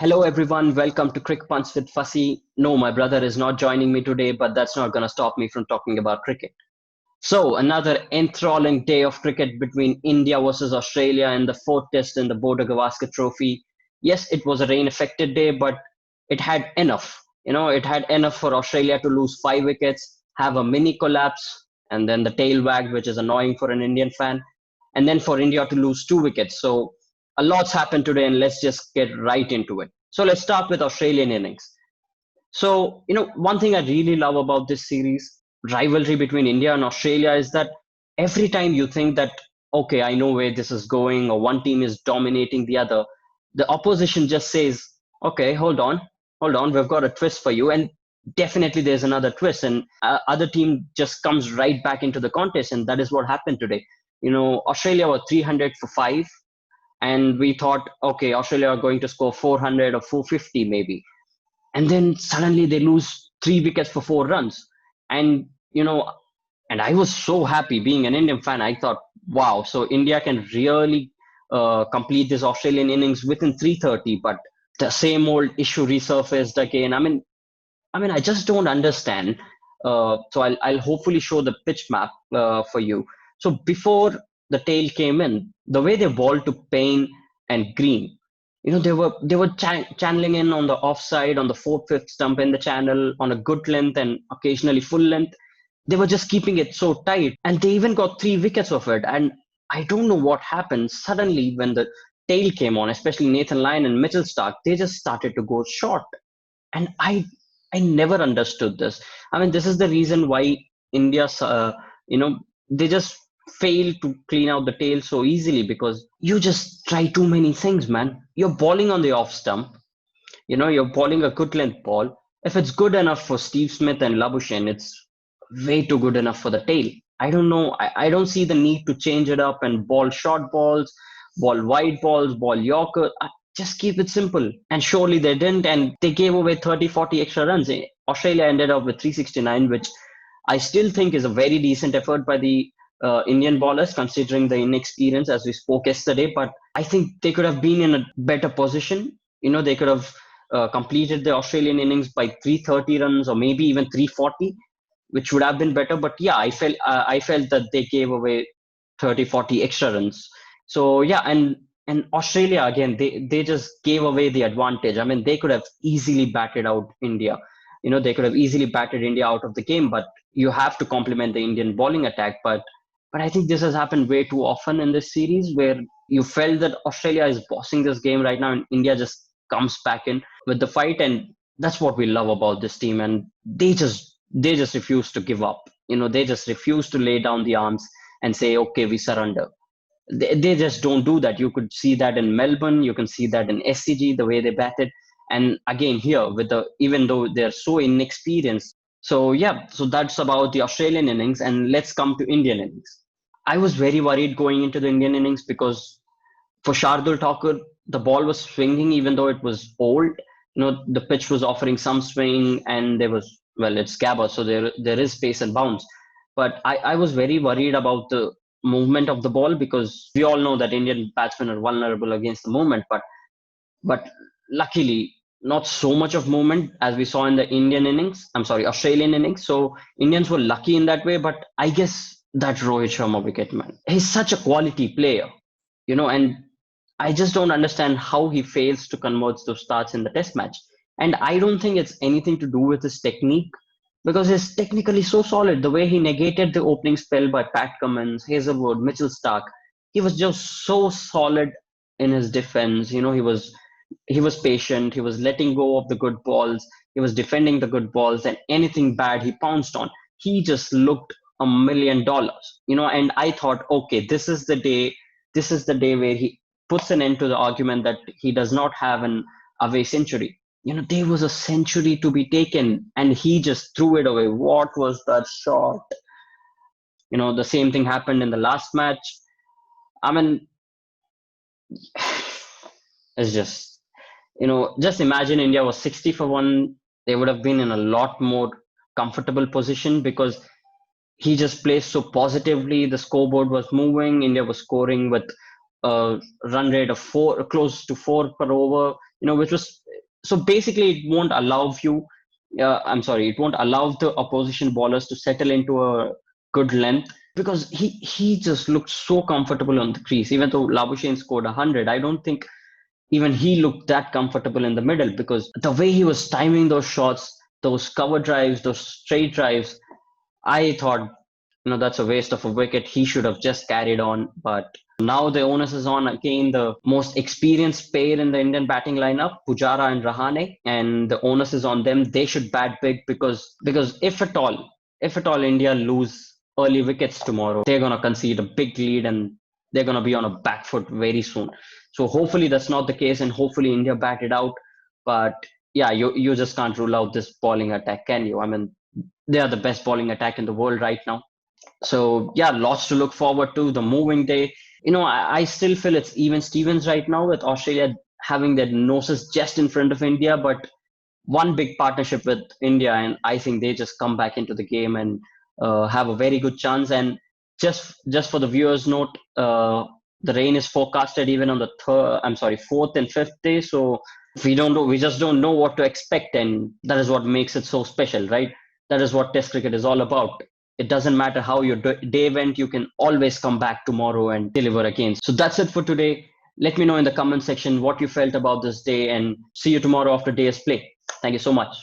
Hello, everyone. Welcome to Crick Punch with Fussy. No, my brother is not joining me today, but that's not going to stop me from talking about cricket. So, another enthralling day of cricket between India versus Australia in the fourth test in the Border Gavaskar Trophy. Yes, it was a rain affected day, but it had enough. It had enough for Australia to lose 5 wickets, have a mini collapse, and then the tail wagged, which is annoying for an Indian fan, and then for India to lose 2 wickets. So, a lot's happened today, and let's just get right into it. So, let's start with Australian innings. So, one thing I really love about this series, rivalry between India and Australia, is that every time you think that, okay, I know where this is going, or one team is dominating the other, the opposition just says, okay, hold on, we've got a twist for you. And definitely there's another twist, and other team just comes right back into the contest. And that is what happened today. Australia were 300 for 5, and we thought, okay, Australia are going to score 400 or 450 maybe, and then suddenly they lose 3 wickets for 4 runs. And and I was so happy being an Indian fan. I thought, wow, so India can really complete this Australian innings within 330. But the same old issue resurfaced again. I mean, I just don't understand. So I'll hopefully show the pitch map for you. So before the tail came in, the way they bowled to Payne and Green, they were channeling in on the offside, on the fourth, fifth stump in the channel, on a good length and occasionally full length. They were just keeping it so tight, and they even got 3 wickets of it. And I don't know what happened. Suddenly, when the tail came on, especially Nathan Lyon and Mitchell Stark, they just started to go short. And I never understood this. I mean, this is the reason why India's they just fail to clean out the tail so easily, because you just try too many things, man. You're bowling on the off stump. You're bowling a good length ball. If it's good enough for Steve Smith and Labuschagne, it's way too good enough for the tail. I don't know. I don't see the need to change it up and ball short balls, ball wide balls, ball Yorker. Just keep it simple. And surely they didn't, and they gave away 30, 40 extra runs. Australia ended up with 369, which I still think is a very decent effort by the Indian bowlers, considering the inexperience, as we spoke yesterday. But I think they could have been in a better position. They could have completed the Australian innings by 330 runs, or maybe even 340, which would have been better. But yeah, I felt that they gave away 30, 40 extra runs. So yeah, and Australia again, they just gave away the advantage. I mean, they could have easily batted out India. They could have easily batted India out of the game, but you have to complement the Indian bowling attack. But I think this has happened way too often in this series, where you felt that Australia is bossing this game right now, and India just comes back in with the fight. And that's what we love about this team. And they just refuse to give up. They just refuse to lay down the arms and say, okay, we surrender. They just don't do that. You could see that in Melbourne. You can see that in SCG, the way they batted. And again, here, even though they're so inexperienced. So yeah, so that's about the Australian innings. And let's come to Indian innings. I was very worried going into the Indian innings, because for Shardul Thakur, the ball was swinging even though it was old. The pitch was offering some swing, and there was, well, it's Gabba, so there is pace and bounce. But I was very worried about the movement of the ball, because we all know that Indian batsmen are vulnerable against the movement. But luckily, not so much of movement as we saw in the Indian innings. I'm sorry, Australian innings. So Indians were lucky in that way. But I guess that Rohit Sharma wicket, man, he's such a quality player, and I just don't understand how he fails to convert those starts in the test match. And I don't think it's anything to do with his technique, because he's technically so solid. The way he negated the opening spell by Pat Cummins, Hazelwood, Mitchell Stark, he was just so solid in his defense. He was patient. He was letting go of the good balls. He was defending the good balls, and anything bad he pounced on. He just looked $1 million. And I thought, okay, this is the day. This is the day where he puts an end to the argument that he does not have an away century. There was a century to be taken, and he just threw it away. What was that shot? The same thing happened in the last match. I mean, it's just imagine India was 60 for 1. They would have been in a lot more comfortable position, because he just placed so positively. The scoreboard was moving. India was scoring with a run rate of 4, close to 4 per over, which was So basically, it won't allow you. It won't allow the opposition bowlers to settle into a good length because he just looked so comfortable on the crease. Even though Labuschagne scored 100, I don't think even he looked that comfortable in the middle because the way he was timing those shots, those cover drives, those straight drives, I thought, that's a waste of a wicket. He should have just carried on. But now the onus is on again the most experienced pair in the Indian batting lineup, Pujara and Rahane, and the onus is on them. They should bat big because if at all India lose early wickets tomorrow, they're gonna concede a big lead and they're gonna be on a back foot very soon. So hopefully that's not the case, and hopefully India bat it out. But yeah, you just can't rule out this bowling attack, can you? I mean, they are the best bowling attack in the world right now. So yeah, lots to look forward to. The moving day. I still feel it's even Stevens right now with Australia having their noses just in front of India, but one big partnership with India, and I think they just come back into the game and have a very good chance. And just for the viewers' note, the rain is forecasted even on the fourth and fifth day. So we just don't know what to expect, and that is what makes it so special, right? That is what Test cricket is all about. It doesn't matter how your day went, you can always come back tomorrow and deliver again. So that's it for today. Let me know in the comment section what you felt about this day, and see you tomorrow after day's play. Thank you so much.